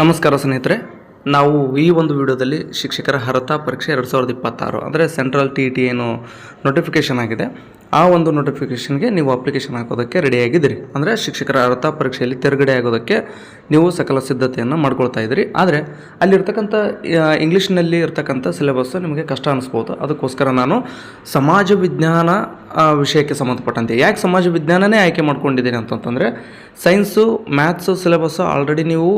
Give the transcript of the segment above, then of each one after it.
ನಮಸ್ಕಾರ ಸ್ನೇಹಿತರೆ, ನಾವು ಈ ಒಂದು ವಿಡಿಯೋದಲ್ಲಿ ಶಿಕ್ಷಕರ ಅರ್ಹತಾ ಪರೀಕ್ಷೆ 2026 ಅಂದರೆ ಸೆಂಟ್ರಲ್ TET ಏನು ನೋಟಿಫಿಕೇಷನ್ ಆಗಿದೆ, ಆ ಒಂದು ನೋಟಿಫಿಕೇಷನ್ಗೆ ನೀವು ಅಪ್ಲಿಕೇಶನ್ ಹಾಕೋದಕ್ಕೆ ರೆಡಿಯಾಗಿದ್ದೀರಿ. ಅಂದರೆ ಶಿಕ್ಷಕರ ಅರ್ಹತಾ ಪರೀಕ್ಷೆಯಲ್ಲಿ ತೆರಗಡೆ ಆಗೋದಕ್ಕೆ ನೀವು ಸಕಲ ಸಿದ್ಧತೆಯನ್ನು ಮಾಡ್ಕೊಳ್ತಾ ಇದ್ದೀರಿ. ಆದರೆ ಅಲ್ಲಿರ್ತಕ್ಕಂಥ ಇಂಗ್ಲೀಷ್ನಲ್ಲಿ ಇರ್ತಕ್ಕಂಥ ಸಿಲೆಬಸ್ಸು ನಿಮಗೆ ಕಷ್ಟ ಅನ್ನಿಸ್ಬೋದು. ಅದಕ್ಕೋಸ್ಕರ ನಾನು ಸಮಾಜ ವಿಜ್ಞಾನ ವಿಷಯಕ್ಕೆ ಸಂಬಂಧಪಟ್ಟಂತೆ ಯಾಕೆ ಸಮಾಜ ವಿಜ್ಞಾನನೇ ಆಯ್ಕೆ ಮಾಡ್ಕೊಂಡಿದ್ದೀನಿ ಅಂತಂತಂದರೆ, ಸೈನ್ಸು ಮ್ಯಾಥ್ಸು ಸಿಲೆಬಸ್ಸು ಆಲ್ರೆಡಿ ನೀವು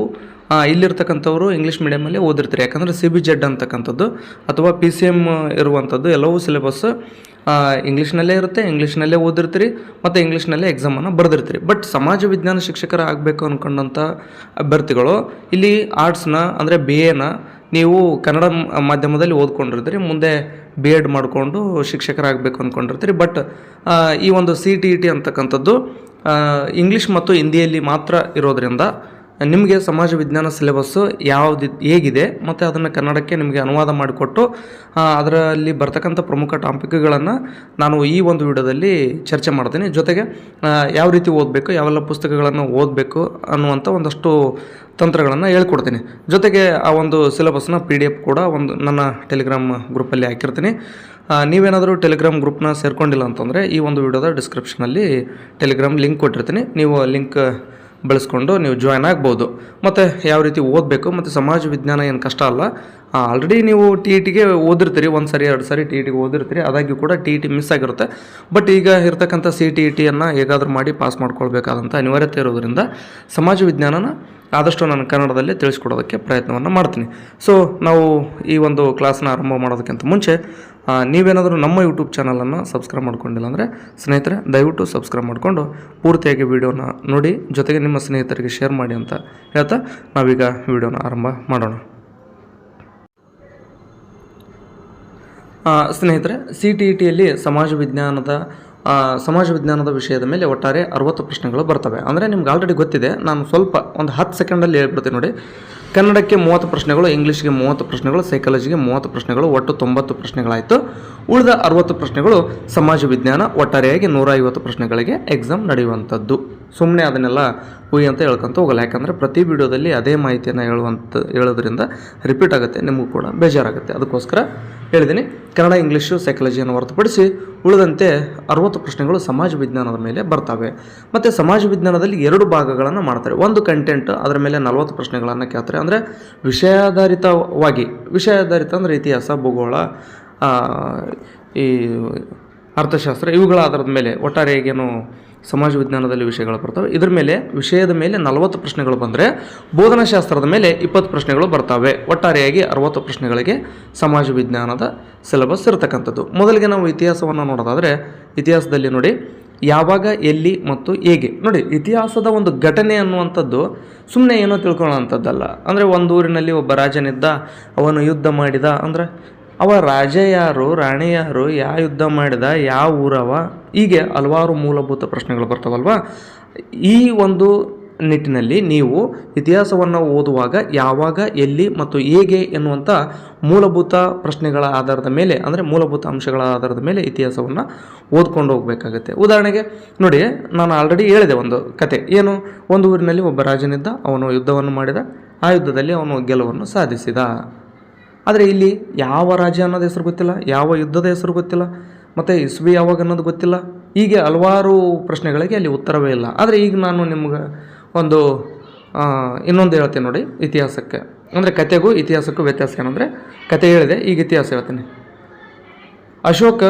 ಇಲ್ಲಿರ್ತಕ್ಕಂಥವ್ರು ಇಂಗ್ಲೀಷ್ ಮೀಡಿಯಮಲ್ಲಿ ಓದಿರ್ತೀರಿ. ಯಾಕಂದರೆ CBZ ಅಂತಕ್ಕಂಥದ್ದು ಅಥವಾ PCM ಇರುವಂಥದ್ದು ಎಲ್ಲವೂ ಸಿಲೆಬಸ್ ಇಂಗ್ಲೀಷ್ನಲ್ಲೇ ಇರುತ್ತೆ, ಇಂಗ್ಲೀಷ್ನಲ್ಲೇ ಓದಿರ್ತೀರಿ ಮತ್ತು ಇಂಗ್ಲೀಷ್ನಲ್ಲೇ ಎಕ್ಸಾಮನ್ನು ಬರೆದಿರ್ತೀರಿ. ಬಟ್ ಸಮಾಜ ವಿಜ್ಞಾನ ಶಿಕ್ಷಕರ ಆಗಬೇಕು ಅಂದ್ಕೊಂಡಂಥ ಅಭ್ಯರ್ಥಿಗಳು ಇಲ್ಲಿ ಆರ್ಟ್ಸ್ನ ಅಂದರೆ BAನ ನೀವು ಕನ್ನಡ ಮಾಧ್ಯಮದಲ್ಲಿ ಓದ್ಕೊಂಡಿರ್ತೀರಿ, ಮುಂದೆ B.Ed ಮಾಡಿಕೊಂಡು ಶಿಕ್ಷಕರಾಗಬೇಕು ಅಂದ್ಕೊಂಡಿರ್ತೀರಿ. ಬಟ್ ಈ ಒಂದು CTET ಅಂತಕ್ಕಂಥದ್ದು ಇಂಗ್ಲೀಷ್ ಮತ್ತು ಹಿಂದಿಯಲ್ಲಿ ಮಾತ್ರ ಇರೋದರಿಂದ ನಿಮಗೆ ಸಮಾಜ ವಿಜ್ಞಾನ ಸಿಲೆಬಸ್ಸು ಹೇಗಿದೆ ಮತ್ತು ಅದನ್ನು ಕನ್ನಡಕ್ಕೆ ನಿಮಗೆ ಅನುವಾದ ಮಾಡಿಕೊಟ್ಟು ಅದರಲ್ಲಿ ಬರ್ತಕ್ಕಂಥ ಪ್ರಮುಖ ಟಾಪಿಕ್ಗಳನ್ನು ನಾನು ಈ ಒಂದು ವಿಡಿಯೋದಲ್ಲಿ ಚರ್ಚೆ ಮಾಡ್ತೀನಿ. ಜೊತೆಗೆ ಯಾವ ರೀತಿ ಓದಬೇಕು, ಯಾವೆಲ್ಲ ಪುಸ್ತಕಗಳನ್ನು ಓದಬೇಕು ಅನ್ನುವಂಥ ಒಂದಷ್ಟು ತಂತ್ರಗಳನ್ನು ಹೇಳ್ಕೊಡ್ತೀನಿ. ಜೊತೆಗೆ ಆ ಒಂದು ಸಿಲೆಬಸ್ನ PDF ಕೂಡ ಒಂದು ನನ್ನ ಟೆಲಿಗ್ರಾಮ್ ಗ್ರೂಪಲ್ಲಿ ಹಾಕಿರ್ತೀನಿ. ನೀವೇನಾದರೂ ಟೆಲಿಗ್ರಾಮ್ ಗ್ರೂಪ್ನ ಸೇರ್ಕೊಂಡಿಲ್ಲ ಅಂತಂದರೆ ಈ ಒಂದು ವಿಡಿಯೋದ ಡಿಸ್ಕ್ರಿಪ್ಷನಲ್ಲಿ ಟೆಲಿಗ್ರಾಮ್ ಲಿಂಕ್ ಕೊಟ್ಟಿರ್ತೀನಿ, ನೀವು ಲಿಂಕ್ ಬಳಸ್ಕೊಂಡು ನೀವು ಜಾಯ್ನ್ ಆಗ್ಬೋದು. ಮತ್ತು ಯಾವ ರೀತಿ ಓದಬೇಕು ಮತ್ತು ಸಮಾಜ ವಿಜ್ಞಾನ ಏನು ಕಷ್ಟ ಅಲ್ಲ. ಆಲ್ರೆಡಿ ನೀವು TETಗೆ ಓದಿರ್ತೀರಿ, ಒಂದು ಸರಿ 2 ಸರಿ TETಗೆ ಓದಿರ್ತೀರಿ, ಆದಾಗ್ಯೂ ಕೂಡ TET ಮಿಸ್ ಆಗಿರುತ್ತೆ. ಬಟ್ ಈಗ ಇರ್ತಕ್ಕಂಥ CTETಯನ್ನು ಹೇಗಾದರೂ ಮಾಡಿ ಪಾಸ್ ಮಾಡ್ಕೊಳ್ಬೇಕಾದಂಥ ಅನಿವಾರ್ಯತೆ ಇರೋದರಿಂದ ಸಮಾಜ ವಿಜ್ಞಾನನ ಆದಷ್ಟು ನಾನು ಕನ್ನಡದಲ್ಲೇ ತಿಳಿಸ್ಕೊಡೋದಕ್ಕೆ ಪ್ರಯತ್ನವನ್ನು ಮಾಡ್ತೀನಿ. ಸೊ ನಾವು ಈ ಒಂದು ಕ್ಲಾಸ್ನ ಆರಂಭ ಮಾಡೋದಕ್ಕಿಂತ ಮುಂಚೆ ನೀವೇನಾದರೂ ನಮ್ಮ ಯೂಟ್ಯೂಬ್ ಚಾನಲನ್ನು ಸಬ್ಸ್ಕ್ರೈಬ್ ಮಾಡ್ಕೊಂಡಿಲ್ಲ ಅಂದರೆ ಸ್ನೇಹಿತರೆ ದಯವಿಟ್ಟು ಸಬ್ಸ್ಕ್ರೈಬ್ ಮಾಡಿಕೊಂಡು ಪೂರ್ತಿಯಾಗಿ ವಿಡಿಯೋನ ನೋಡಿ, ಜೊತೆಗೆ ನಿಮ್ಮ ಸ್ನೇಹಿತರಿಗೆ ಶೇರ್ ಮಾಡಿ ಅಂತ ಹೇಳ್ತಾ ನಾವೀಗ ವಿಡಿಯೋನ ಆರಂಭ ಮಾಡೋಣ. ಸ್ನೇಹಿತರೆ, CTETಯಲ್ಲಿ ಸಮಾಜ ವಿಜ್ಞಾನದ ವಿಷಯದ ಮೇಲೆ ಒಟ್ಟಾರೆ 60 ಪ್ರಶ್ನೆಗಳು ಬರ್ತವೆ. ಅಂದರೆ ನಿಮ್ಗೆ ಆಲ್ರೆಡಿ ಗೊತ್ತಿದೆ, ನಾನು ಸ್ವಲ್ಪ ಒಂದು 10 ಸೆಕೆಂಡಲ್ಲಿ ಹೇಳ್ಬಿಡ್ತೀನಿ ನೋಡಿ. ಕನ್ನಡಕ್ಕೆ 30 ಪ್ರಶ್ನೆಗಳು, ಇಂಗ್ಲೀಷ್ಗೆ 30 ಪ್ರಶ್ನೆಗಳು, ಸೈಕಾಲಜಿಗೆ 30 ಪ್ರಶ್ನೆಗಳು, ಒಟ್ಟು 90 ಪ್ರಶ್ನೆಗಳಾಯಿತು. ಉಳಿದ 60 ಪ್ರಶ್ನೆಗಳು ಸಮಾಜ ವಿಜ್ಞಾನ. ಒಟ್ಟಾರೆಯಾಗಿ 150 ಪ್ರಶ್ನೆಗಳಿಗೆ ಎಕ್ಸಾಮ್ ನಡೆಯುವಂಥದ್ದು. ಸುಮ್ಮನೆ ಅದನ್ನೆಲ್ಲ ಅಂತ ಹೇಳ್ಕೊಂತ ಹೋಗಲ್ಲ, ಯಾಕಂದರೆ ಪ್ರತಿ ವಿಡಿಯೋದಲ್ಲಿ ಅದೇ ಮಾಹಿತಿಯನ್ನು ಹೇಳೋದ್ರಿಂದ ರಿಪೀಟ್ ಆಗುತ್ತೆ, ನಿಮಗೂ ಕೂಡ ಬೇಜಾರಾಗುತ್ತೆ. ಅದಕ್ಕೋಸ್ಕರ ಹೇಳಿದ್ದೀನಿ. ಕನ್ನಡ, ಇಂಗ್ಲೀಷು, ಸೈಕಾಲಜಿಯನ್ನು ಹೊರತುಪಡಿಸಿ ಉಳಿದಂತೆ 60 ಪ್ರಶ್ನೆಗಳು ಸಮಾಜ ವಿಜ್ಞಾನದ ಮೇಲೆ ಬರ್ತವೆ. ಮತ್ತು ಸಮಾಜ ವಿಜ್ಞಾನದಲ್ಲಿ 2 ಭಾಗಗಳನ್ನು ಮಾಡ್ತಾರೆ. ಒಂದು ಕಂಟೆಂಟ್, ಅದರ ಮೇಲೆ 40 ಪ್ರಶ್ನೆಗಳನ್ನು ಕೇಳ್ತಾರೆ. ಅಂದರೆ ವಿಷಯಾಧಾರಿತ ಅಂದರೆ ಇತಿಹಾಸ, ಭೂಗೋಳ, ಈ ಅರ್ಥಶಾಸ್ತ್ರ, ಇವುಗಳ ಆಧಾರದ ಮೇಲೆ ಒಟ್ಟಾರೆಯಾಗೇನು ಸಮಾಜ ವಿಜ್ಞಾನದಲ್ಲಿ ವಿಷಯಗಳು ಬರ್ತವೆ. ಇದರ ಮೇಲೆ ವಿಷಯದ ಮೇಲೆ 40 ಪ್ರಶ್ನೆಗಳು ಬಂದರೆ ಬೋಧನಾಶಾಸ್ತ್ರದ ಮೇಲೆ 20 ಪ್ರಶ್ನೆಗಳು ಬರ್ತವೆ. ಒಟ್ಟಾರೆಯಾಗಿ 60 ಪ್ರಶ್ನೆಗಳಿಗೆ ಸಮಾಜ ವಿಜ್ಞಾನದ ಸಿಲೆಬಸ್ ಇರತಕ್ಕಂಥದ್ದು. ಮೊದಲಿಗೆ ನಾವು ಇತಿಹಾಸವನ್ನು ನೋಡೋದಾದರೆ, ಇತಿಹಾಸದಲ್ಲಿ ನೋಡಿ ಯಾವಾಗ, ಎಲ್ಲಿ ಮತ್ತು ಹೇಗೆ. ನೋಡಿ, ಇತಿಹಾಸದ ಒಂದು ಘಟನೆ ಅನ್ನುವಂಥದ್ದು ಸುಮ್ಮನೆ ಏನೋ ತಿಳ್ಕೊಳ್ಳೋವಂಥದ್ದಲ್ಲ. ಅಂದರೆ ಒಂದು ಊರಿನಲ್ಲಿ ಒಬ್ಬ ರಾಜನಿದ್ದ, ಅವನು ಯುದ್ಧ ಮಾಡಿದ, ಅಂದರೆ ಅವ ರಾಜ ಯಾರು, ರಾಣಿ ಯಾರು, ಯಾವ ಯುದ್ಧ ಮಾಡಿದ, ಯಾವ ಊರವ, ಹೀಗೆ ಹಲವಾರು ಮೂಲಭೂತ ಪ್ರಶ್ನೆಗಳು ಬರ್ತಾವಲ್ವ. ಈ ಒಂದು ನಿಟ್ಟಿನಲ್ಲಿ ನೀವು ಇತಿಹಾಸವನ್ನು ಓದುವಾಗ ಯಾವಾಗ, ಎಲ್ಲಿ ಮತ್ತು ಹೇಗೆ ಎನ್ನುವಂಥ ಮೂಲಭೂತ ಪ್ರಶ್ನೆಗಳ ಆಧಾರದ ಮೇಲೆ, ಅಂದರೆ ಮೂಲಭೂತ ಅಂಶಗಳ ಆಧಾರದ ಮೇಲೆ ಇತಿಹಾಸವನ್ನು ಓದ್ಕೊಂಡು ಹೋಗಬೇಕಾಗುತ್ತೆ. ಉದಾಹರಣೆಗೆ ನೋಡಿ, ನಾನು ಆಲ್ರೆಡಿ ಹೇಳಿದೆ ಒಂದು ಕತೆ. ಏನು, ಒಂದು ಊರಿನಲ್ಲಿ ಒಬ್ಬ ರಾಜನಿದ್ದ, ಅವನು ಯುದ್ಧವನ್ನು ಮಾಡಿದ, ಆ ಯುದ್ಧದಲ್ಲಿ ಅವನು ಗೆಲುವನ್ನು ಸಾಧಿಸಿದ. ಆದರೆ ಇಲ್ಲಿ ಯಾವ ರಾಜ್ಯ ಅನ್ನೋದು ಹೆಸರು ಗೊತ್ತಿಲ್ಲ, ಯಾವ ಯುದ್ಧದ ಹೆಸರು ಗೊತ್ತಿಲ್ಲ, ಮತ್ತು ಇಸ್ವಿ ಯಾವಾಗ ಅನ್ನೋದು ಗೊತ್ತಿಲ್ಲ. ಹೀಗೆ ಹಲವಾರು ಪ್ರಶ್ನೆಗಳಿಗೆ ಅಲ್ಲಿ ಉತ್ತರವೇ ಇಲ್ಲ. ಆದರೆ ಈಗ ನಾನು ನಿಮ್ಗೆ ಒಂದು ಇನ್ನೊಂದು ಹೇಳ್ತೀನಿ ನೋಡಿ ಇತಿಹಾಸಕ್ಕೆ. ಅಂದರೆ ಕತೆಗೂ ಇತಿಹಾಸಕ್ಕೂ ವ್ಯತ್ಯಾಸ ಏನಂದರೆ, ಕತೆ ಹೇಳಿದೆ, ಈಗ ಇತಿಹಾಸ ಹೇಳ್ತೀನಿ. ಅಶೋಕ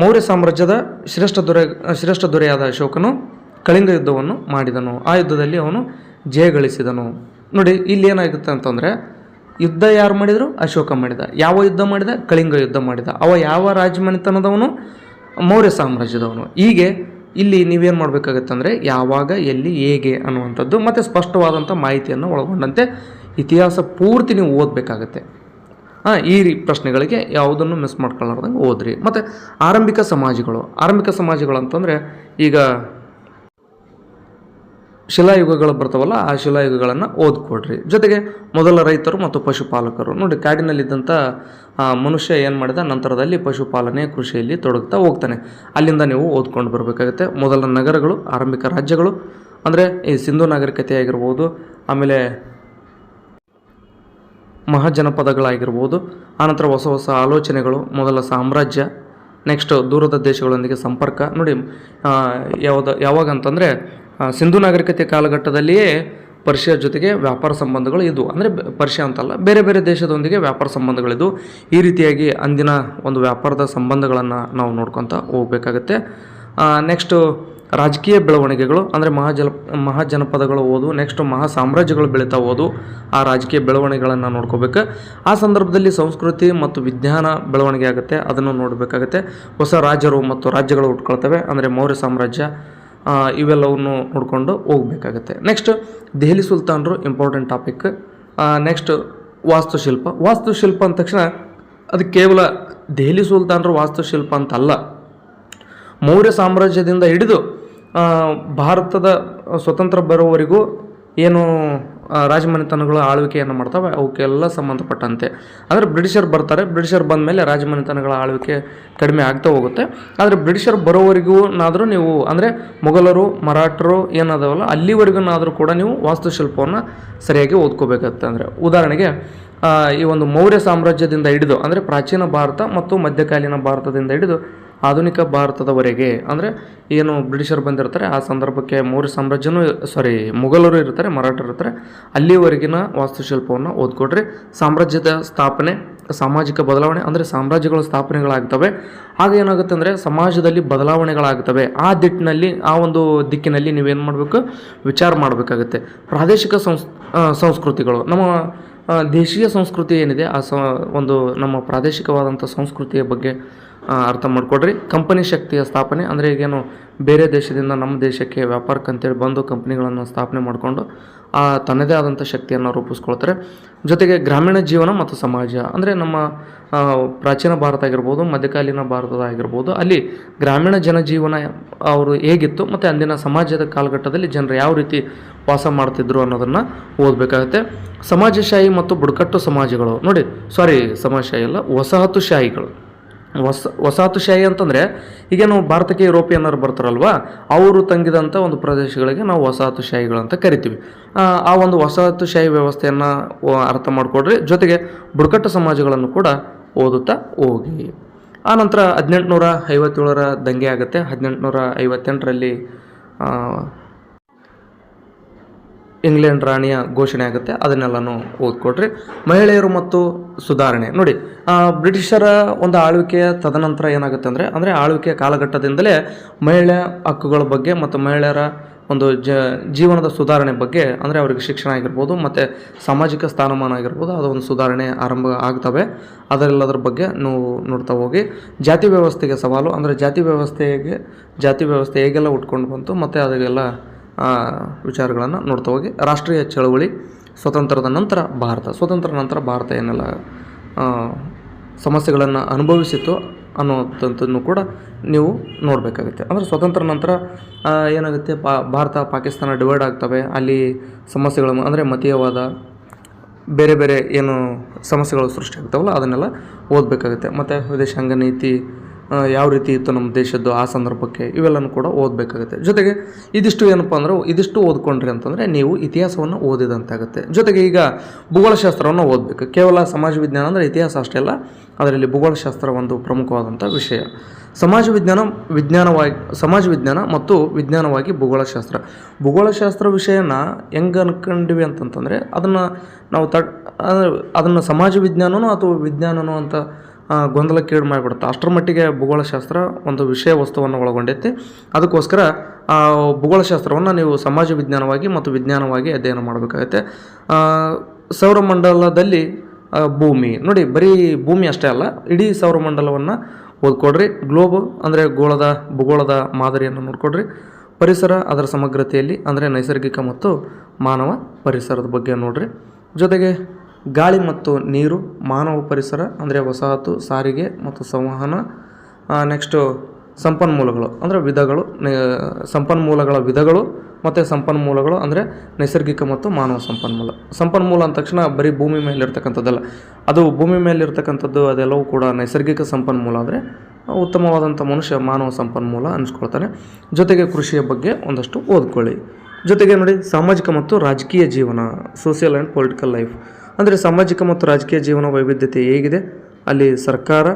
ಮೌರ್ಯ ಸಾಮ್ರಾಜ್ಯದ ಶ್ರೇಷ್ಠ ದೊರೆಯಾದ ಅಶೋಕನು ಕಳಿಂಗ ಯುದ್ಧವನ್ನು ಮಾಡಿದನು. ಆ ಯುದ್ಧದಲ್ಲಿ ಅವನು ಜಯ ಗಳಿಸಿದನು. ನೋಡಿ, ಇಲ್ಲಿ ಏನಾಗುತ್ತೆ ಅಂತಂದರೆ, ಯುದ್ಧ ಯಾರು ಮಾಡಿದರು? ಅಶೋಕ ಮಾಡಿದ. ಯಾವ ಯುದ್ಧ ಮಾಡಿದ? ಕಳಿಂಗ ಯುದ್ಧ ಮಾಡಿದ. ಅವ ಯಾವ ರಾಜಮನೆತನದವನು? ಮೌರ್ಯ ಸಾಮ್ರಾಜ್ಯದವನು. ಹೀಗೆ ಇಲ್ಲಿ ನೀವೇನು ಮಾಡಬೇಕಾಗತ್ತೆ ಅಂದರೆ, ಯಾವಾಗ, ಎಲ್ಲಿ, ಹೇಗೆ ಅನ್ನುವಂಥದ್ದು ಮತ್ತು ಸ್ಪಷ್ಟವಾದಂಥ ಮಾಹಿತಿಯನ್ನು ಒಳಗೊಂಡಂತೆ ಇತಿಹಾಸ ಪೂರ್ತಿ ನೀವು ಓದಬೇಕಾಗತ್ತೆ. ಈ ಪ್ರಶ್ನೆಗಳಿಗೆ ಯಾವುದನ್ನು ಮಿಸ್ ಮಾಡ್ಕೊಳ್ಳಾರ್ದಂಗೆ ಓದ್ರಿ. ಮತ್ತು ಆರಂಭಿಕ ಸಮಾಜಗಳು ಅಂತಂದರೆ, ಈಗ ಶಿಲಾಯುಗಗಳು ಬರ್ತಾವಲ್ಲ, ಆ ಶಿಲಾಯುಗಗಳನ್ನು ಓದ್ಕೊಡ್ರಿ. ಜೊತೆಗೆ ಮೊದಲ ರೈತರು ಮತ್ತು ಪಶುಪಾಲಕರು. ನೋಡಿ, ಕಾಡಿನಲ್ಲಿದ್ದಂಥ ಮನುಷ್ಯ ಏನು ಮಾಡಿದ, ನಂತರದಲ್ಲಿ ಪಶುಪಾಲನೆ ಕೃಷಿಯಲ್ಲಿ ತೊಡಗ್ತಾ ಹೋಗ್ತಾನೆ. ಅಲ್ಲಿಂದ ನೀವು ಓದ್ಕೊಂಡು ಬರಬೇಕಾಗುತ್ತೆ. ಮೊದಲ ನಗರಗಳು, ಆರಂಭಿಕ ರಾಜ್ಯಗಳು, ಅಂದರೆ ಈ ಸಿಂಧು ನಾಗರಿಕತೆ ಆಗಿರ್ಬೋದು, ಆಮೇಲೆ ಮಹಾಜನಪದಗಳಾಗಿರ್ಬೋದು, ಆನಂತರ ಹೊಸ ಹೊಸ ಆಲೋಚನೆಗಳು, ಮೊದಲ ಸಾಮ್ರಾಜ್ಯ, ನೆಕ್ಸ್ಟ್ ದೂರದ ದೇಶಗಳೊಂದಿಗೆ ಸಂಪರ್ಕ. ನೋಡಿ ಯಾವಾಗಂತಂದರೆ ಸಿಂಧು ನಾಗರಿಕತೆ ಕಾಲಘಟ್ಟದಲ್ಲಿಯೇ ಪರ್ಷಿಯಾ ಜೊತೆಗೆ ವ್ಯಾಪಾರ ಸಂಬಂಧಗಳು ಇದ್ವು. ಅಂದರೆ ಪರ್ಷಿಯಾ ಅಂತಲ್ಲ, ಬೇರೆ ಬೇರೆ ದೇಶದೊಂದಿಗೆ ವ್ಯಾಪಾರ ಸಂಬಂಧಗಳಿದ್ವು. ಈ ರೀತಿಯಾಗಿ ಅಂದಿನ ಒಂದು ವ್ಯಾಪಾರದ ಸಂಬಂಧಗಳನ್ನು ನಾವು ನೋಡ್ಕೊತ ಹೋಗಬೇಕಾಗತ್ತೆ. ನೆಕ್ಸ್ಟು ರಾಜಕೀಯ ಬೆಳವಣಿಗೆಗಳು, ಅಂದರೆ ಮಹಾಜನಪದಗಳು ಓದು, ನೆಕ್ಸ್ಟ್ ಮಹಾ ಸಾಮ್ರಾಜ್ಯಗಳು ಬೆಳೀತಾ ಹೋದು, ಆ ರಾಜಕೀಯ ಬೆಳವಣಿಗೆಗಳನ್ನು ನೋಡ್ಕೋಬೇಕು. ಆ ಸಂದರ್ಭದಲ್ಲಿ ಸಂಸ್ಕೃತಿ ಮತ್ತು ವಿಜ್ಞಾನ ಬೆಳವಣಿಗೆ ಆಗುತ್ತೆ, ಅದನ್ನು ನೋಡಬೇಕಾಗತ್ತೆ. ಹೊಸ ರಾಜರು ಮತ್ತು ರಾಜ್ಯಗಳು ಹುಟ್ಕೊಳ್ತವೆ, ಅಂದರೆ ಮೌರ್ಯ ಸಾಮ್ರಾಜ್ಯ, ಇವೆಲ್ಲವನ್ನು ನೋಡಿಕೊಂಡು ಹೋಗಬೇಕಾಗತ್ತೆ. ನೆಕ್ಸ್ಟ್ ದೆಹಲಿ ಸುಲ್ತಾನರು, ಇಂಪಾರ್ಟೆಂಟ್ ಟಾಪಿಕ್. ನೆಕ್ಸ್ಟ್ ವಾಸ್ತುಶಿಲ್ಪ ಅಂದ ತಕ್ಷಣ ಅದು ಕೇವಲ ದೆಹಲಿ ಸುಲ್ತಾನರು ವಾಸ್ತುಶಿಲ್ಪ ಅಂತಲ್ಲ, ಮೌರ್ಯ ಸಾಮ್ರಾಜ್ಯದಿಂದ ಹಿಡಿದು ಭಾರತದ ಸ್ವತಂತ್ರ ಬರೋವರೆಗೂ ಏನು ರಾಜಮನೆತನಗಳು ಆಳ್ವಿಕೆಯನ್ನು ಮಾಡ್ತವೆ ಅವಕ್ಕೆಲ್ಲ ಸಂಬಂಧಪಟ್ಟಂತೆ. ಅಂದರೆ ಬ್ರಿಟಿಷರು ಬರ್ತಾರೆ, ಬ್ರಿಟಿಷರು ಬಂದ ಮೇಲೆ ರಾಜಮನೆತನಗಳ ಆಳ್ವಿಕೆ ಕಡಿಮೆ ಆಗ್ತಾ ಹೋಗುತ್ತೆ. ಆದರೆ ಬ್ರಿಟಿಷರು ಬರೋವರೆಗೂ ನೀವು ಅಂದರೆ ಮೊಘಲರು, ಮರಾಠರು ಏನಾದವಲ್ಲ ಅಲ್ಲಿವರೆಗೂ ಕೂಡ ನೀವು ವಾಸ್ತುಶಿಲ್ಪವನ್ನು ಸರಿಯಾಗಿ ಓದ್ಕೋಬೇಕಾಗುತ್ತೆ. ಅಂದರೆ ಉದಾಹರಣೆಗೆ ಈ ಒಂದು ಮೌರ್ಯ ಸಾಮ್ರಾಜ್ಯದಿಂದ ಹಿಡಿದು, ಅಂದರೆ ಪ್ರಾಚೀನ ಭಾರತ ಮತ್ತು ಮಧ್ಯಕಾಲೀನ ಭಾರತದಿಂದ ಹಿಡಿದು ಆಧುನಿಕ ಭಾರತದವರೆಗೆ, ಅಂದರೆ ಏನು ಬ್ರಿಟಿಷರು ಬಂದಿರ್ತಾರೆ ಆ ಸಂದರ್ಭಕ್ಕೆ ಮೌರ್ಯ ಸಾಮ್ರಾಜ್ಯನೂ ಮೊಘಲರು ಇರ್ತಾರೆ, ಮರಾಠರು ಇರ್ತಾರೆ, ಅಲ್ಲಿವರೆಗಿನ ವಾಸ್ತುಶಿಲ್ಪವನ್ನು ಓದ್ಕೊಡ್ರಿ. ಸಾಮ್ರಾಜ್ಯದ ಸ್ಥಾಪನೆ, ಸಾಮಾಜಿಕ ಬದಲಾವಣೆ, ಅಂದರೆ ಸಾಮ್ರಾಜ್ಯಗಳ ಸ್ಥಾಪನೆಗಳಾಗ್ತವೆ. ಆಗ ಏನಾಗುತ್ತೆ ಅಂದರೆ ಸಮಾಜದಲ್ಲಿ ಬದಲಾವಣೆಗಳಾಗ್ತವೆ. ಆ ಒಂದು ದಿಕ್ಕಿನಲ್ಲಿ ನೀವೇನು ಮಾಡಬೇಕು, ವಿಚಾರ ಮಾಡಬೇಕಾಗುತ್ತೆ. ಪ್ರಾದೇಶಿಕ ಸಂಸ್ಕೃತಿಗಳು, ನಮ್ಮ ದೇಶೀಯ ಸಂಸ್ಕೃತಿ ಏನಿದೆ ಒಂದು ನಮ್ಮ ಪ್ರಾದೇಶಿಕವಾದಂಥ ಸಂಸ್ಕೃತಿಯ ಬಗ್ಗೆ ಅರ್ಥ ಮಾಡಿಕೊಡ್ರಿ. ಕಂಪನಿ ಶಕ್ತಿಯ ಸ್ಥಾಪನೆ, ಅಂದರೆ ಈಗೇನು ಬೇರೆ ದೇಶದಿಂದ ನಮ್ಮ ದೇಶಕ್ಕೆ ವ್ಯಾಪಾರಕ್ಕೆ ಅಂತೇಳಿ ಬಂದು ಕಂಪ್ನಿಗಳನ್ನು ಸ್ಥಾಪನೆ ಮಾಡಿಕೊಂಡು ತನ್ನದೇ ಆದಂಥ ಶಕ್ತಿಯನ್ನು ರೂಪಿಸ್ಕೊಳ್ತಾರೆ. ಜೊತೆಗೆ ಗ್ರಾಮೀಣ ಜೀವನ ಮತ್ತು ಸಮಾಜ, ಅಂದರೆ ನಮ್ಮ ಪ್ರಾಚೀನ ಭಾರತ ಆಗಿರ್ಬೋದು, ಮಧ್ಯಕಾಲೀನ ಭಾರತದ ಆಗಿರ್ಬೋದು, ಅಲ್ಲಿ ಗ್ರಾಮೀಣ ಜನಜೀವನ ಅವರು ಹೇಗಿತ್ತು ಮತ್ತು ಅಂದಿನ ಸಮಾಜದ ಕಾಲಘಟ್ಟದಲ್ಲಿ ಜನರು ಯಾವ ರೀತಿ ವಾಸ ಮಾಡ್ತಿದ್ರು ಅನ್ನೋದನ್ನು ಓದಬೇಕಾಗುತ್ತೆ. ಸಮಾಜಶಾಹಿ ಮತ್ತು ಬುಡಕಟ್ಟು ಸಮಾಜಗಳು, ನೋಡಿ ಸಮಾಜಶಾಹಿ ಅಲ್ಲ, ವಸಾಹತುಶಾಹಿಗಳು. ವಸಾಹತುಶಾಹಿ ಅಂತಂದರೆ ಈಗೇನು ಭಾರತಕ್ಕೆ ಯುರೋಪಿಯನ್ನರು ಬರ್ತಾರಲ್ವ, ಅವರು ತಂಗಿದಂಥ ಒಂದು ಪ್ರದೇಶಗಳಿಗೆ ನಾವು ವಸಾಹತುಶಾಹಿಗಳು ಅಂತ ಕರಿತೀವಿ. ಆ ಒಂದು ವಸಾಹತುಶಾಹಿ ವ್ಯವಸ್ಥೆಯನ್ನು ಅರ್ಥ ಮಾಡಿಕೊಡ್ರಿ. ಜೊತೆಗೆ ಬುಡಕಟ್ಟು ಸಮಾಜಗಳನ್ನು ಕೂಡ ಓದುತ್ತಾ ಹೋಗಿ. ಆನಂತರ 1857ರ ದಂಗೆ ಆಗುತ್ತೆ. 1858ರಲ್ಲಿ ಇಂಗ್ಲೆಂಡ್ ರಾಣಿಯ ಘೋಷಣೆ ಆಗುತ್ತೆ, ಅದನ್ನೆಲ್ಲನೂ ಓದ್ಕೊಡ್ರಿ. ಮಹಿಳೆಯರು ಮತ್ತು ಸುಧಾರಣೆ, ನೋಡಿ ಬ್ರಿಟಿಷರ ಒಂದು ಆಳ್ವಿಕೆಯ ತದನಂತರ ಏನಾಗುತ್ತೆ ಅಂದರೆ ಆಳ್ವಿಕೆಯ ಕಾಲಘಟ್ಟದಿಂದಲೇ ಮಹಿಳೆಯ ಹಕ್ಕುಗಳ ಬಗ್ಗೆ ಮತ್ತು ಮಹಿಳೆಯರ ಒಂದು ಜೀವನದ ಸುಧಾರಣೆ ಬಗ್ಗೆ, ಅಂದರೆ ಅವರಿಗೆ ಶಿಕ್ಷಣ ಆಗಿರ್ಬೋದು ಮತ್ತು ಸಾಮಾಜಿಕ ಸ್ಥಾನಮಾನ ಆಗಿರ್ಬೋದು, ಅದೊಂದು ಸುಧಾರಣೆ ಆರಂಭ ಆಗ್ತವೆ. ಅದರೆಲ್ಲದರ ಬಗ್ಗೆ ನೀವು ನೋಡ್ತಾ ಹೋಗಿ. ಜಾತಿ ವ್ಯವಸ್ಥೆಗೆ ಸವಾಲು, ಅಂದರೆ ಜಾತಿ ವ್ಯವಸ್ಥೆ ಹೇಗೆಲ್ಲ ಉಟ್ಕೊಂಡು ಬಂತು ಮತ್ತು ಅದಕ್ಕೆಲ್ಲ ವಿಚಾರಗಳನ್ನು ನೋಡ್ತಾ ಹೋಗಿ. ರಾಷ್ಟ್ರೀಯ ಚಳವಳಿ, ಸ್ವತಂತ್ರದ ನಂತರ ಭಾರತ ಏನೆಲ್ಲ ಸಮಸ್ಯೆಗಳನ್ನು ಅನುಭವಿಸಿತ್ತು ಅನ್ನೋದಂಥದ್ದು ಕೂಡ ನೀವು ನೋಡಬೇಕಾಗುತ್ತೆ. ಅಂದರೆ ಸ್ವತಂತ್ರ ನಂತರ ಏನಾಗುತ್ತೆ, ಭಾರತ ಪಾಕಿಸ್ತಾನ ಡಿವೈಡ್ ಆಗ್ತವೆ. ಅಲ್ಲಿ ಸಮಸ್ಯೆಗಳು ಅಂದರೆ ಮತೀಯವಾದ ಬೇರೆ ಬೇರೆ ಏನು ಸಮಸ್ಯೆಗಳು ಸೃಷ್ಟಿಯಾಗ್ತಾವಲ್ಲ ಅದನ್ನೆಲ್ಲ ಓದಬೇಕಾಗುತ್ತೆ. ಮತ್ತು ವಿದೇಶಾಂಗ ನೀತಿ ಯಾವ ರೀತಿ ಇತ್ತು ನಮ್ಮ ದೇಶದ್ದು ಆ ಸಂದರ್ಭಕ್ಕೆ, ಇವೆಲ್ಲನೂ ಕೂಡ ಓದಬೇಕಾಗುತ್ತೆ. ಜೊತೆಗೆ ಇದಿಷ್ಟು ಓದ್ಕೊಂಡ್ರಿ ಅಂತಂದರೆ ನೀವು ಇತಿಹಾಸವನ್ನು ಓದಿದಂತಾಗುತ್ತೆ. ಜೊತೆಗೆ ಈಗ ಭೂಗೋಳಶಾಸ್ತ್ರವನ್ನು ಓದಬೇಕು. ಕೇವಲ ಸಮಾಜ ವಿಜ್ಞಾನ ಅಂದರೆ ಇತಿಹಾಸ ಅಷ್ಟೇ ಅಲ್ಲ, ಅದರಲ್ಲಿ ಭೂಗೋಳಶಾಸ್ತ್ರ ಒಂದು ಪ್ರಮುಖವಾದಂಥ ವಿಷಯ. ಸಮಾಜ ವಿಜ್ಞಾನ ಮತ್ತು ವಿಜ್ಞಾನವಾಗಿ ಭೂಗೋಳಶಾಸ್ತ್ರ ವಿಷಯನ ಹೆಂಗೆ ಅನ್ಕೊಂಡಿವಿ ಅಂತಂತಂದರೆ ಅದನ್ನು ಸಮಾಜ ವಿಜ್ಞಾನನೋ ಅಥವಾ ವಿಜ್ಞಾನನೋ ಅಂತ ಗೊಂದಲಕ್ಕೀಡು ಮಾಡಿಬಿಡುತ್ತೆ. ಅಷ್ಟರ ಮಟ್ಟಿಗೆ ಭೂಗೋಳಶಾಸ್ತ್ರ ಒಂದು ವಿಷಯ ವಸ್ತುವನ್ನು ಒಳಗೊಂಡೈತಿ. ಅದಕ್ಕೋಸ್ಕರ ಭೂಗೋಳಶಾಸ್ತ್ರವನ್ನು ನೀವು ಸಮಾಜ ವಿಜ್ಞಾನವಾಗಿ ಮತ್ತು ವಿಜ್ಞಾನವಾಗಿ ಅಧ್ಯಯನ ಮಾಡಬೇಕಾಗುತ್ತೆ. ಸೌರಮಂಡಲದಲ್ಲಿ ಭೂಮಿ, ನೋಡಿ ಬರೀ ಭೂಮಿ ಅಷ್ಟೇ ಅಲ್ಲ, ಇಡೀ ಸೌರಮಂಡಲವನ್ನು ಓದ್ಕೊಡ್ರಿ. ಗ್ಲೋಬ್ ಅಂದರೆ ಭೂಗೋಳದ ಮಾದರಿಯನ್ನು ನೋಡ್ಕೊಡ್ರಿ. ಪರಿಸರ ಅದರ ಸಮಗ್ರತೆಯಲ್ಲಿ, ಅಂದರೆ ನೈಸರ್ಗಿಕ ಮತ್ತು ಮಾನವ ಪರಿಸರದ ಬಗ್ಗೆ ನೋಡ್ರಿ. ಜೊತೆಗೆ ಗಾಳಿ ಮತ್ತು ನೀರು, ಮಾನವ ಪರಿಸರ ಅಂದರೆ ವಸಾಹತು, ಸಾರಿಗೆ ಮತ್ತು ಸಂವಹನ. ನೆಕ್ಸ್ಟು ಸಂಪನ್ಮೂಲಗಳು ಅಂದರೆ ಸಂಪನ್ಮೂಲಗಳ ವಿಧಗಳು ಮತ್ತು ಸಂಪನ್ಮೂಲಗಳು ಅಂದರೆ ನೈಸರ್ಗಿಕ ಮತ್ತು ಮಾನವ ಸಂಪನ್ಮೂಲ ಅಂದ ತಕ್ಷಣ ಬರೀ ಭೂಮಿ ಮೇಲೆ ಇರ್ತಕ್ಕಂಥದ್ದಲ್ಲ, ಅದು ಭೂಮಿ ಮೇಲೆ ಇರ್ತಕ್ಕಂಥದ್ದು ಅದೆಲ್ಲವೂ ಕೂಡ ನೈಸರ್ಗಿಕ ಸಂಪನ್ಮೂಲ. ಅಂದರೆ ಉತ್ತಮವಾದಂಥ ಮಾನವ ಸಂಪನ್ಮೂಲ ಅನಿಸ್ಕೊಳ್ತಾನೆ. ಜೊತೆಗೆ ಕೃಷಿಯ ಬಗ್ಗೆ ಒಂದಷ್ಟು ಓದ್ಕೊಳ್ಳಿ. ಜೊತೆಗೆ ನೋಡಿ ಸಾಮಾಜಿಕ ಮತ್ತು ರಾಜಕೀಯ ಜೀವನ, ಸೋಷಿಯಲ್ ಆ್ಯಂಡ್ ಪೊಲಿಟಿಕಲ್ ಲೈಫ್, ಅಂದರೆ ಸಾಮಾಜಿಕ ಮತ್ತು ರಾಜಕೀಯ ಜೀವನ ವೈವಿಧ್ಯತೆ ಹೇಗಿದೆ, ಅಲ್ಲಿ ಸರ್ಕಾರ,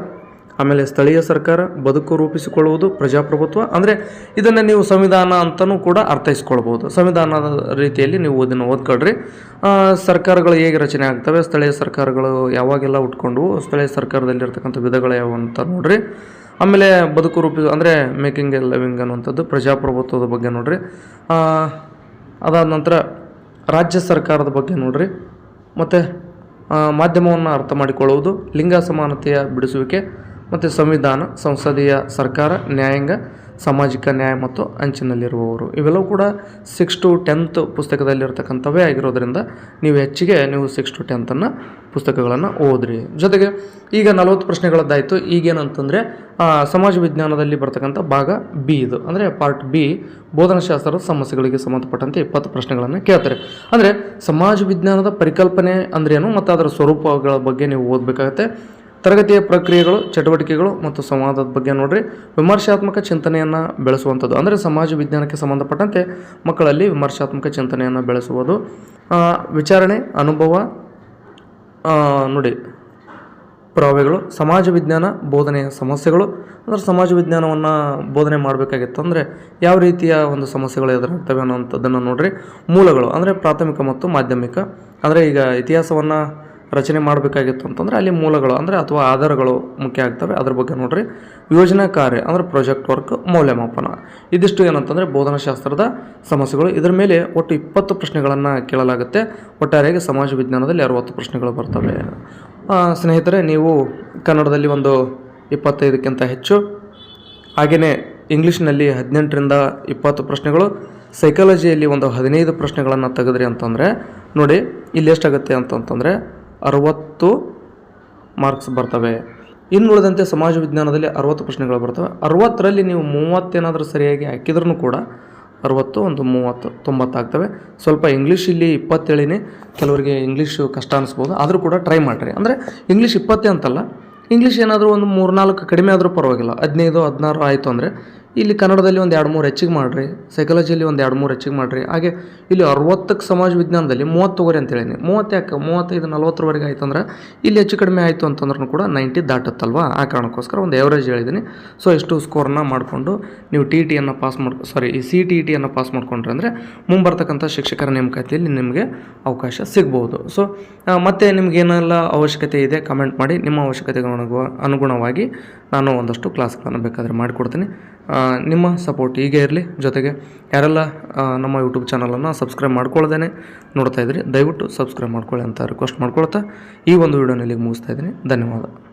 ಆಮೇಲೆ ಸ್ಥಳೀಯ ಸರ್ಕಾರ, ಬದುಕು ರೂಪಿಸಿಕೊಳ್ಳುವುದು, ಪ್ರಜಾಪ್ರಭುತ್ವ. ಅಂದರೆ ಇದನ್ನು ನೀವು ಸಂವಿಧಾನ ಅಂತಲೂ ಕೂಡ ಅರ್ಥೈಸ್ಕೊಳ್ಬೋದು. ಸಂವಿಧಾನದ ರೀತಿಯಲ್ಲಿ ನೀವು ಇದನ್ನು ಓದ್ಕೊಳ್ರಿ. ಸರ್ಕಾರಗಳು ಹೇಗೆ ರಚನೆ ಆಗ್ತವೆ, ಸ್ಥಳೀಯ ಸರ್ಕಾರಗಳು ಯಾವಾಗೆಲ್ಲ ಹುಟ್ಕೊಂಡವು, ಸ್ಥಳೀಯ ಸರ್ಕಾರದಲ್ಲಿರ್ತಕ್ಕಂಥ ವಿಧಗಳು ಯಾವ ಅಂತ ನೋಡ್ರಿ. ಆಮೇಲೆ ಬದುಕು ಅಂದರೆ ಮೇಕಿಂಗ್ ಎ ಲಿವಿಂಗ್ ಅನ್ನುವಂಥದ್ದು, ಪ್ರಜಾಪ್ರಭುತ್ವದ ಬಗ್ಗೆ ನೋಡ್ರಿ. ಅದಾದ ನಂತರ ರಾಜ್ಯ ಸರ್ಕಾರದ ಬಗ್ಗೆ ನೋಡ್ರಿ. ಮತ್ತು ಮಾಧ್ಯಮವನ್ನು ಅರ್ಥ ಮಾಡಿಕೊಳ್ಳುವುದು, ಲಿಂಗ ಸಮಾನತೆಯ ಬಿಡಿಸುವಿಕೆ, ಮತ್ತು ಸಂವಿಧಾನ, ಸಂಸದೀಯ ಸರ್ಕಾರ, ನ್ಯಾಯಾಂಗ, ಸಾಮಾಜಿಕ ನ್ಯಾಯ ಮತ್ತು ಅಂಚಿನಲ್ಲಿರುವವರು. ಇವೆಲ್ಲವೂ ಕೂಡ 6 to 10th ಪುಸ್ತಕದಲ್ಲಿರ್ತಕ್ಕಂಥವೇ ಆಗಿರೋದ್ರಿಂದ ನೀವು ಹೆಚ್ಚಿಗೆ 6 to 10th ಪುಸ್ತಕಗಳನ್ನು ಓದ್ರಿ. ಜೊತೆಗೆ ಈಗ 40 ಪ್ರಶ್ನೆಗಳದ್ದಾಯಿತು. ಈಗೇನಂತಂದರೆ ಸಮಾಜ ವಿಜ್ಞಾನದಲ್ಲಿ ಬರ್ತಕ್ಕಂಥ ಭಾಗ ಬಿ, ಇದು ಅಂದರೆ ಪಾರ್ಟ್ ಬಿ, ಬೋಧನಾಶಾಸ್ತ್ರದ ಸಮಸ್ಯೆಗಳಿಗೆ ಸಂಬಂಧಪಟ್ಟಂತೆ 20 ಪ್ರಶ್ನೆಗಳನ್ನು ಕೇಳ್ತಾರೆ. ಅಂದರೆ ಸಮಾಜ ವಿಜ್ಞಾನದ ಪರಿಕಲ್ಪನೆ ಅಂದ್ರೇನು ಮತ್ತು ಅದರ ಸ್ವರೂಪಗಳ ಬಗ್ಗೆ ನೀವು ಓದಬೇಕಾಗತ್ತೆ. ತರಗತಿಯ ಪ್ರಕ್ರಿಯೆಗಳು, ಚಟುವಟಿಕೆಗಳು ಮತ್ತು ಸಂವಾದದ ಬಗ್ಗೆ ನೋಡ್ರಿ. ವಿಮರ್ಶಾತ್ಮಕ ಚಿಂತನೆಯನ್ನು ಬೆಳೆಸುವಂಥದ್ದು, ಅಂದರೆ ಸಮಾಜ ವಿಜ್ಞಾನಕ್ಕೆ ಸಂಬಂಧಪಟ್ಟಂತೆ ಮಕ್ಕಳಲ್ಲಿ ವಿಮರ್ಶಾತ್ಮಕ ಚಿಂತನೆಯನ್ನು ಬೆಳೆಸುವುದು. ವಿಚಾರಣೆ, ಅನುಭವ ನೋಡಿ, ಪುರಾವೆಗಳು, ಸಮಾಜ ವಿಜ್ಞಾನ ಬೋಧನೆಯ ಸಮಸ್ಯೆಗಳು. ಅಂದರೆ ಸಮಾಜ ವಿಜ್ಞಾನವನ್ನು ಬೋಧನೆ ಮಾಡಬೇಕಾಗಿತ್ತು ಅಂದರೆ ಯಾವ ರೀತಿಯ ಒಂದು ಸಮಸ್ಯೆಗಳು ಎದುರಾಗ್ತವೆ ಅನ್ನೋಂಥದ್ದನ್ನು ನೋಡ್ರಿ. ಮೂಲಗಳು ಅಂದರೆ ಪ್ರಾಥಮಿಕ ಮತ್ತು ಮಾಧ್ಯಮಿಕ. ಅಂದರೆ ಈಗ ಇತಿಹಾಸವನ್ನು ರಚನೆ ಮಾಡಬೇಕಾಗಿತ್ತು ಅಂತಂದರೆ ಅಲ್ಲಿ ಮೂಲಗಳು ಅಂದರೆ ಅಥವಾ ಆಧಾರಗಳು ಮುಖ್ಯ ಆಗ್ತವೆ, ಅದ್ರ ಬಗ್ಗೆ ನೋಡ್ರಿ. ಯೋಜನಾ ಕಾರ್ಯ ಅಂದರೆ ಪ್ರಾಜೆಕ್ಟ್ ವರ್ಕ್, ಮೌಲ್ಯಮಾಪನ. ಇದಿಷ್ಟು ಏನಂತಂದರೆ ಬೋಧನಾಶಾಸ್ತ್ರದ ಸಮಸ್ಯೆಗಳು. ಇದರ ಮೇಲೆ ಒಟ್ಟು 20 ಪ್ರಶ್ನೆಗಳನ್ನು ಕೇಳಲಾಗುತ್ತೆ. ಒಟ್ಟಾರೆಯಾಗಿ ಸಮಾಜ ವಿಜ್ಞಾನದಲ್ಲಿ 60 ಪ್ರಶ್ನೆಗಳು ಬರ್ತವೆ. ಸ್ನೇಹಿತರೆ, ನೀವು ಕನ್ನಡದಲ್ಲಿ ಒಂದು 25ಕ್ಕಿಂತ ಹೆಚ್ಚು, ಹಾಗೆಯೇ ಇಂಗ್ಲೀಷ್ನಲ್ಲಿ 18ರಿಂದ 20 ಪ್ರಶ್ನೆಗಳು, ಸೈಕಾಲಜಿಯಲ್ಲಿ ಒಂದು 15 ಪ್ರಶ್ನೆಗಳನ್ನು ತೆಗೆದ್ರಿ ಅಂತಂದರೆ ನೋಡಿ ಇಲ್ಲಿ ಎಷ್ಟಾಗುತ್ತೆ ಅಂತಂತಂದರೆ 60 ಮಾರ್ಕ್ಸ್ ಬರ್ತವೆ. ಇನ್ನುಳಿದಂತೆ ಸಮಾಜ ವಿಜ್ಞಾನದಲ್ಲಿ 60 ಪ್ರಶ್ನೆಗಳು ಬರ್ತವೆ. 60ರಲ್ಲಿ ನೀವು 30 ಏನಾದರೂ ಸರಿಯಾಗಿ ಹಾಕಿದ್ರೂ ಕೂಡ 60 ಒಂದು 30 90 ಆಗ್ತವೆ. ಸ್ವಲ್ಪ ಇಂಗ್ಲೀಷ್ ಇಲ್ಲಿ 20 ಹೇಳಿನಿ, ಕೆಲವರಿಗೆ ಇಂಗ್ಲೀಷು ಕಷ್ಟ ಅನಿಸ್ಬೋದು, ಆದರೂ ಕೂಡ ಟ್ರೈ ಮಾಡಿರಿ. ಅಂದರೆ ಇಂಗ್ಲೀಷ್ 20 ಅಂತಲ್ಲ, ಇಂಗ್ಲೀಷ್ ಏನಾದರೂ ಒಂದು 3-4 ಕಡಿಮೆ ಆದರೂ ಪರವಾಗಿಲ್ಲ. 15-16 ಆಯಿತು ಅಂದರೆ ಇಲ್ಲಿ ಕನ್ನಡದಲ್ಲಿ ಒಂದು 2-3 ಹೆಚ್ಚಿಗೆ ಮಾಡಿರಿ, ಸೈಕಾಲಜಿಯಲ್ಲಿ ಒಂದು 2-3 ಹೆಚ್ಚಿಗೆ ಮಾಡಿರಿ. ಹಾಗೆ ಇಲ್ಲಿ 60ಕ್ಕೆ ಸಮಾಜ ವಿಜ್ಞಾನದಲ್ಲಿ 30 ತಗೋರಿ ಅಂತ ಹೇಳೀನಿ. 30 ಯಾಕೆ 35-40ವರೆಗೆ ಆಯಿತು ಅಂದ್ರೆ ಇಲ್ಲಿ ಹೆಚ್ಚು ಕಡಿಮೆ ಆಯಿತು ಅಂತಂದ್ರೂ ಕೂಡ 90 ದಾಟುತ್ತಲ್ವ, ಆ ಕಾರಣಕ್ಕೋಸ್ಕರ ಒಂದು ಎವರೇಜ್ ಹೇಳಿದ್ದೀನಿ. ಸೊ ಇಷ್ಟು ಸ್ಕೋರ್ನ ಮಾಡಿಕೊಂಡು ನೀವು TETಯನ್ನು ಪಾಸ್ ಈ CTETಯನ್ನು ಪಾಸ್ ಮಾಡಿಕೊಂಡ್ರೆ ಅಂದರೆ ಮುಂಬರ್ತಕ್ಕಂಥ ಶಿಕ್ಷಕರ ನೇಮಕಾತಿಯಲ್ಲಿ ನಿಮಗೆ ಅವಕಾಶ ಸಿಗ್ಬೋದು. ಸೊ ಮತ್ತು ನಿಮಗೇನೆಲ್ಲ ಅವಶ್ಯಕತೆ ಇದೆ ಕಮೆಂಟ್ ಮಾಡಿ. ನಿಮ್ಮ ಅವಶ್ಯಕತೆಗೆ ಅನುಗುಣವಾಗಿ ನಾನು ಒಂದಷ್ಟು ಕ್ಲಾಸ್ಗಳನ್ನು ಬೇಕಾದರೆ ಮಾಡಿಕೊಡ್ತೀನಿ. ನಿಮ್ಮ ಸಪೋರ್ಟ್ ಹೀಗೆ ಇರಲಿ. ಜೊತೆಗೆ ಯಾರೆಲ್ಲ ನಮ್ಮ ಯೂಟ್ಯೂಬ್ ಚಾನಲನ್ನು ಸಬ್ಸ್ಕ್ರೈಬ್ ಮಾಡ್ಕೊಳ್ದೇನೆ ನೋಡ್ತಾ ಇದ್ರಿ, ದಯವಿಟ್ಟು ಸಬ್ಸ್ಕ್ರೈಬ್ ಮಾಡ್ಕೊಳ್ಳಿ ಅಂತ ರಿಕ್ವೆಸ್ಟ್ ಮಾಡ್ಕೊಳ್ತಾ ಈ ಒಂದು ವಿಡಿಯೋನಲ್ಲಿ ಮುಗಿಸ್ತಾ ಇದ್ದೀನಿ. ಧನ್ಯವಾದ.